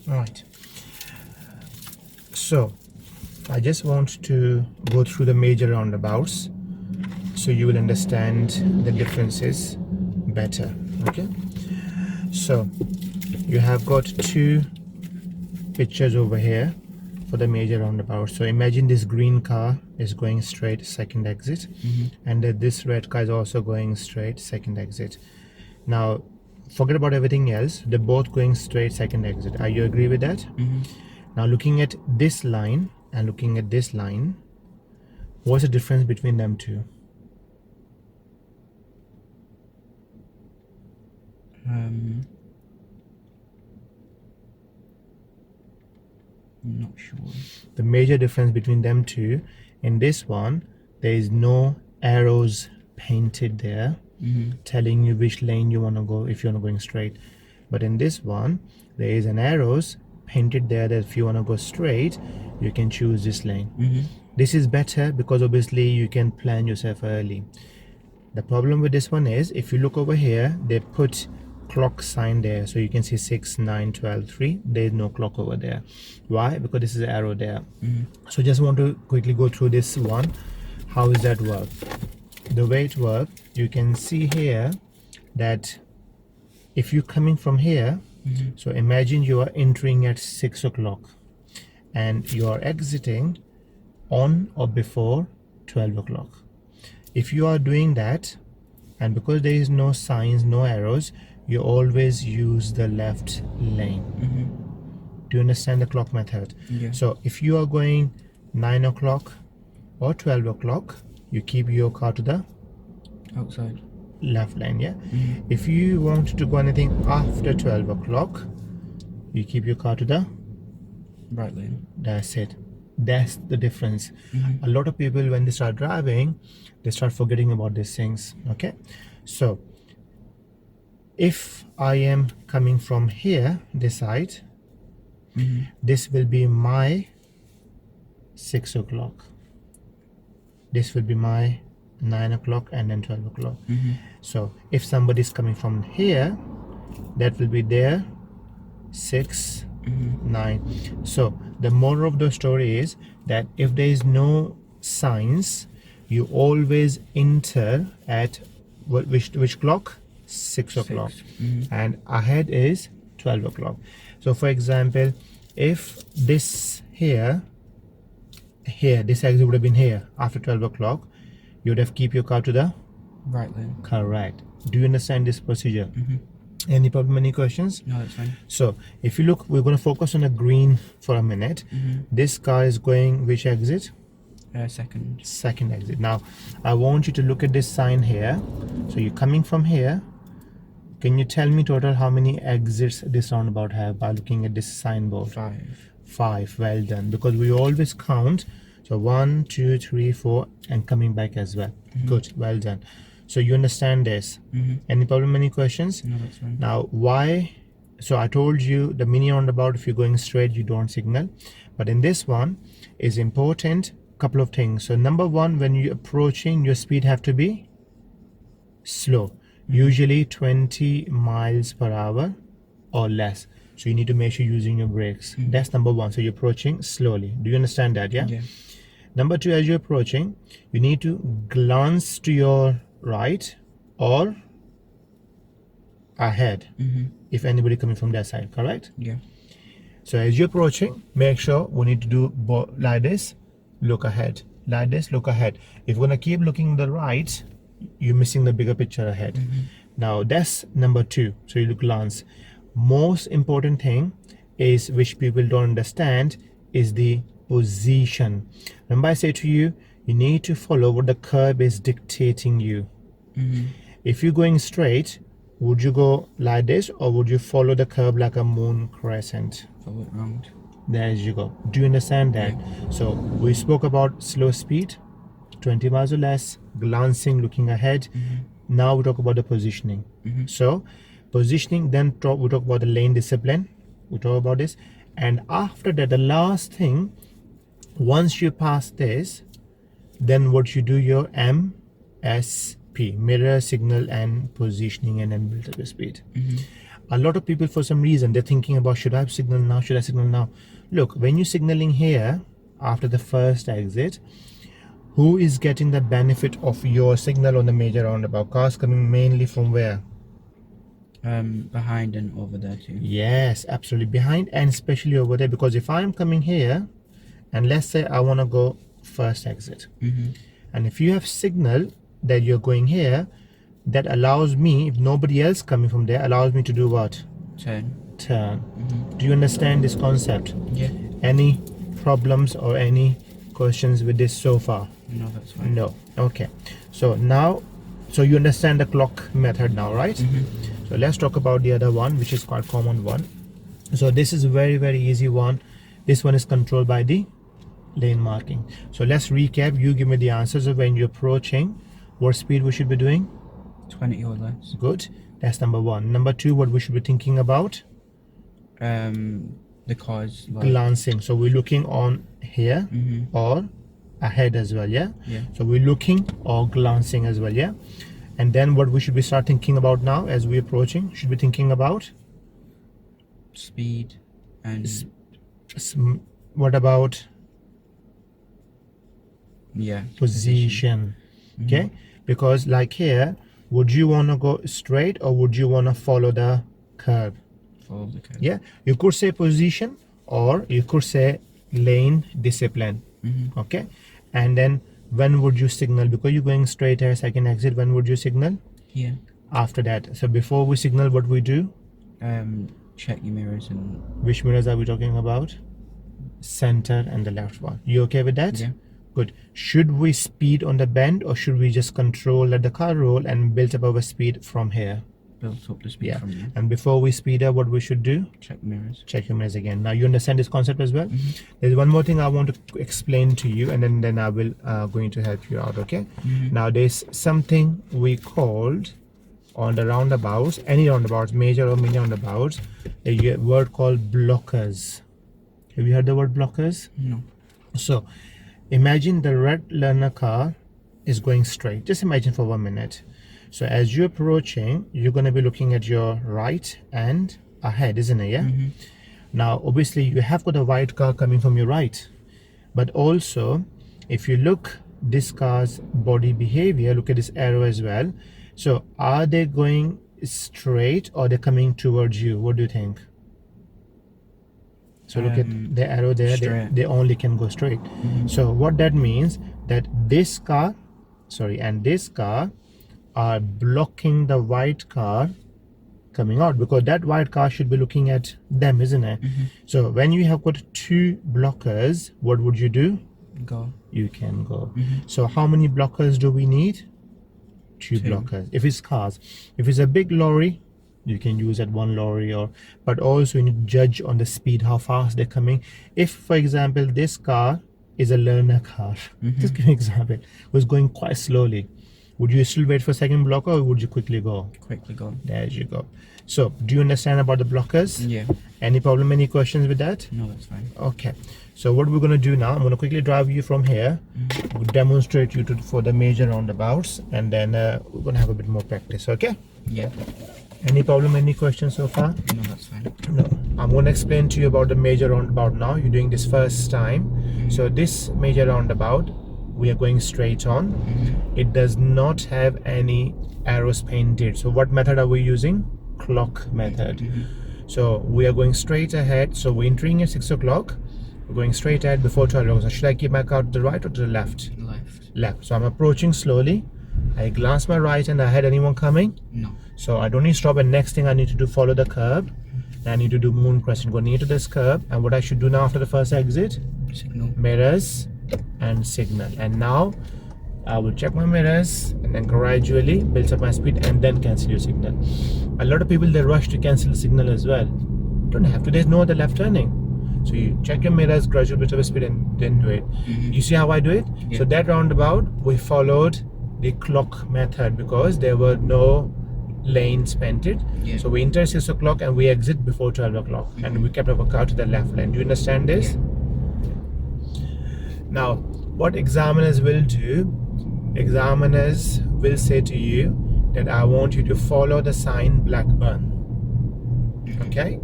All right. So I just want to go through the major roundabouts so you will understand the differences better. Okay. So you have got two pictures over here for the major roundabout. So imagine this green car is going straight, second exit, and this red car is also going straight, second exit. Now forget about everything else, they're both going straight, second exit. Are you agree with that? Now looking at this line and looking at this line, what's the difference between them two? I'm not sure. The major difference between them two, in this one there is no arrows painted there telling you which lane you want to go if you're going straight, but in this one there is an arrows painted there that if you want to go straight you can choose this lane. This is better because obviously you can plan yourself early. The problem with this one is if you look over here, they put clock sign there, so you can see 6, 9, 12, 3. There is no clock over there. Why? Because this is an arrow there. So just want to quickly go through this one. How does that work? The way it works, you can see here that if you're coming from here, so imagine you are entering at 6 o'clock and you are exiting on or before 12 o'clock. If you are doing that, and because there is no signs, no arrows, you always use the left lane. Do you understand the clock method? Yeah. So if you are going 9 o'clock or 12 o'clock, you keep your car to the Outside. left lane, yeah? If you want to go anything after 12 o'clock, you keep your car to the Right lane. That's it. That's the difference. A lot of people, when they start driving, they start forgetting about these things. Okay, so if I am coming from here, this side, this will be my 6 o'clock. This will be my 9 o'clock and then 12 o'clock. So if somebody is coming from here, that will be their 6, 9. So the moral of the story is that if there is no signs, you always enter at which clock? 6 o'clock. And ahead is 12 o'clock. So for example, if this here this exit would have been here after 12 o'clock, you would have keep your car to the Right lane. correct. Do you understand this procedure? Any problem, any questions? No, that's fine. So if you look, we're going to focus on a green for a minute. This car is going which exit? Second. Second exit. Now I want you to look at this sign here. So you're coming from here. Can you tell me total how many exits this roundabout have by looking at this signboard? 5. 5. Well done, because we always count. So 1, 2, 3, 4 and coming back as well. Good, well done. So you understand this. Any problem, any questions? No, that's fine. Now why? So I told you the mini roundabout, if you're going straight you don't signal, but in this one is important couple of things. So number one, when you're approaching, your speed have to be slow, usually 20 miles per hour or less. So you need to make sure you're using your brakes. That's number one. So you're approaching slowly. Do you understand that? Yeah. Number two, as you're approaching, you need to glance to your right or ahead if anybody coming from that side, correct? Yeah. So as you're approaching, make sure we need to do like this, look ahead, like this, look ahead. If you're gonna keep looking the right, you're missing the bigger picture ahead. Now that's number two. So you glance. Most important thing is, which people don't understand, is the position. Remember I say to you, you need to follow what the curb is dictating you. If you're going straight, would you go like this or would you follow the curb like a moon crescent? Follow it round. There you go. Do you understand that? So we spoke about slow speed, 20 miles or less, glancing, looking ahead. Now we talk about the positioning. So positioning, then we talk about the lane discipline. We talk about this, and after that, the last thing, once you pass this, then what you do, your MSP, mirror, signal and positioning, and then build up your speed. a lot of people, for some reason, they're thinking about, should I signal now, should I signal now? Look, when you're signaling here after the first exit, who is getting the benefit of your signal on the major roundabout? Cars coming mainly from where? Behind and over there too. Yes, absolutely, behind and especially over there, because if I'm coming here and let's say I want to go first exit, and if you have signal that you're going here, that allows me, if nobody else coming from there, allows me to do what? Turn. Do you understand this concept? Yeah. Any problems or any questions with this so far? No, that's fine. No. Okay, so now, so you understand the clock method now, right? So let's talk about the other one, which is quite common one. So this is a very easy one. This one is controlled by the lane marking. So let's recap. You give me the answers of when you're approaching, what speed we should be doing. 20 or less. Good, that's number one. Number two, what we should be thinking about. The cars. Like, Glancing. So we're looking on here or ahead as well. Yeah. So we're looking or glancing as well. Yeah. And then what we should be start thinking about now as we're approaching, should be thinking about speed and what about position. Okay, because like here, would you want to go straight or would you want to follow the curve? Follow the curve. Yeah, you could say position or you could say lane discipline. Okay, and then when would you signal? Because you're going straight as second exit, when would you signal? Here. After that. So before we signal, what we do? Check your mirrors and... Which mirrors are we talking about? Center and the left one. You okay with that? Yeah. Good. Should we speed on the bend or should we just control, let the car roll and build up our speed from here? Build up the speed from there. And before we speed up, what we should do? Check mirrors. Check your mirrors again. Now you understand this concept as well? There's one more thing I want to explain to you and then I will going to help you out, okay? Now there's something we called on the roundabouts, any roundabouts, major or mini roundabouts, a word called blockers. Have you heard the word blockers? No. So imagine the red learner car is going straight. Just imagine for 1 minute. So as you're approaching, you're going to be looking at your right and ahead, isn't it? Yeah. Now obviously you have got a white car coming from your right, but also if you look this car's body behavior, look at this arrow as well. So are they going straight or they're coming towards you? What do you think? So look at the arrow there, they only can go straight. So what that means, that this car, and this car are blocking the white car coming out, because that white car should be looking at them, isn't it? So when you have got two blockers, what would you do? Go. You can go. So how many blockers do we need? Two blockers. If it's cars, if it's a big lorry, you can use that one lorry, or but also you need to judge on the speed, how fast they're coming. If for example this car is a learner car, just give an example, was going quite slowly, would you still wait for second blocker or would you quickly go? Quickly go. There you go. So do you understand about the blockers? Yeah. Any problem, any questions with that? No, that's fine. Okay, so what we're going to do now, I'm going to quickly drive you from here, we'll demonstrate you for the major roundabouts, and then we're going to have a bit more practice. Okay? Yeah. Any problem, any questions so far? No, that's fine. No. I'm going to explain to you about the major roundabout now. You're doing this first time. So this major roundabout, we are going straight on. It does not have any arrows painted. So what method are we using? Clock method. So we are going straight ahead. So we're entering at 6 o'clock. We're going straight ahead before 12 o'clock. So should I keep my car to the right or to the left? Left. Left. So I'm approaching slowly. I glance my right and ahead, anyone coming? No. So I don't need to stop, and next thing I need to do, follow the curb. And I need to do moon crescent, go near to this curb. And what I should do now after the first exit? Signal. Mirrors and signal. And now I will check my mirrors and then gradually build up my speed and then cancel your signal. A lot of people, they rush to cancel the signal as well. Don't have to, there's no other left turning. So you check your mirrors, gradually build up speed and then do it. You see how I do it? Yeah. So that roundabout, we followed the clock method because there were no lanes painted. So we enter 6 o'clock and we exit before 12 o'clock, and we kept our car to the left lane. Do you understand this? Now what examiners will do, examiners will say to you that I want you to follow the sign Blackburn. Okay.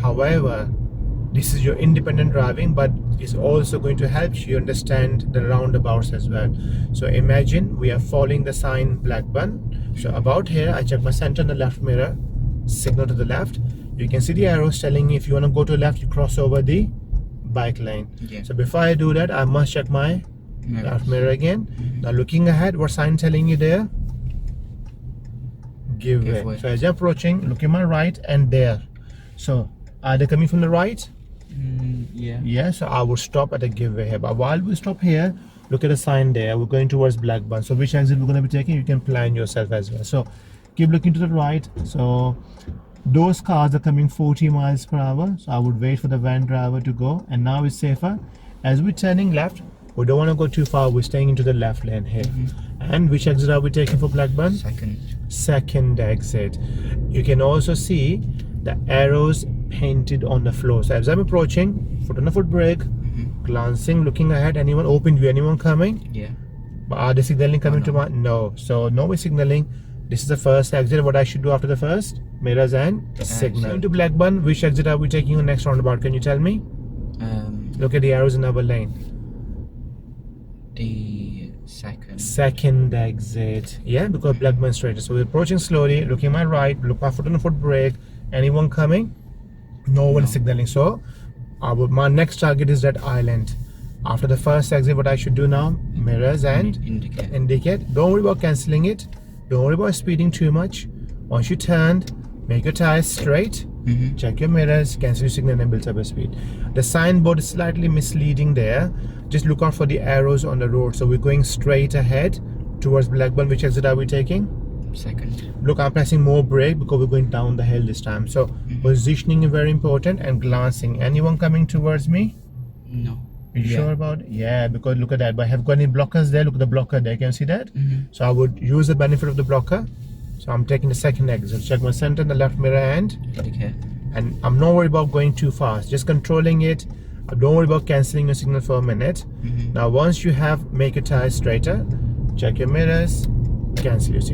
However, this is your independent driving, but it's also going to help you understand the roundabouts as well. So imagine we are following the sign Blackburn. So about here, I check my center on the left mirror, signal to the left. You can see the arrows telling me if you want to go to the left, you cross over the bike lane. Yeah. So before I do that, I must check my left mirror again. Now looking ahead, what sign telling you there? Give way. So as you're approaching, look at my right and there. So are they coming from the right? Yeah. Yeah, so I would stop at a give way here. But while we stop here, look at the sign there. We're going towards Blackburn. So which exit we're going to be taking, you can plan yourself as well. So keep looking to the right. So those cars are coming 40 miles per hour. So I would wait for the van driver to go. And now it's safer. As we're turning left, we don't want to go too far. We're staying into the left lane here. And which exit are we taking for Blackburn? Second exit. You can also see the arrows painted on the floor. So as I'm approaching, foot on the foot brake, glancing, looking ahead, anyone open view, anyone coming? Yeah. But are they signaling coming to my? No. So no way signaling. This is the first exit. What I should do after the first? Mirrors and signal. To Blackburn, which exit are we taking on next roundabout? Can you tell me? Look at the arrows in our lane. The second exit. Yeah, because Blackburn straight. So we're approaching slowly, looking my right, look my foot on the foot brake. Anyone coming? No one signaling. So my next target is that island. After the first exit, what I should do now? Mirrors and indicate. Don't worry about cancelling it. Don't worry about speeding too much. Once you turn, make your tires straight. Check your mirrors, cancel your signal and build up a speed. The signboard is slightly misleading there. Just look out for the arrows on the road. So we're going straight ahead towards Blackburn. Which exit are we taking? Second. Look, I'm pressing more brake because we're going down the hill this time. So positioning is very important and glancing. Anyone coming towards me? No. Are you sure about it? Yeah, because look at that. But I have got any blockers there. Look at the blocker there. Can you see that? So I would use the benefit of the blocker. So I'm taking the second exit. Check my center in the left mirror and I'm not worried about going too fast. Just controlling it. Don't worry about cancelling your signal for a minute. Now once you have make your tires straighter, check your mirrors, cancel your signal.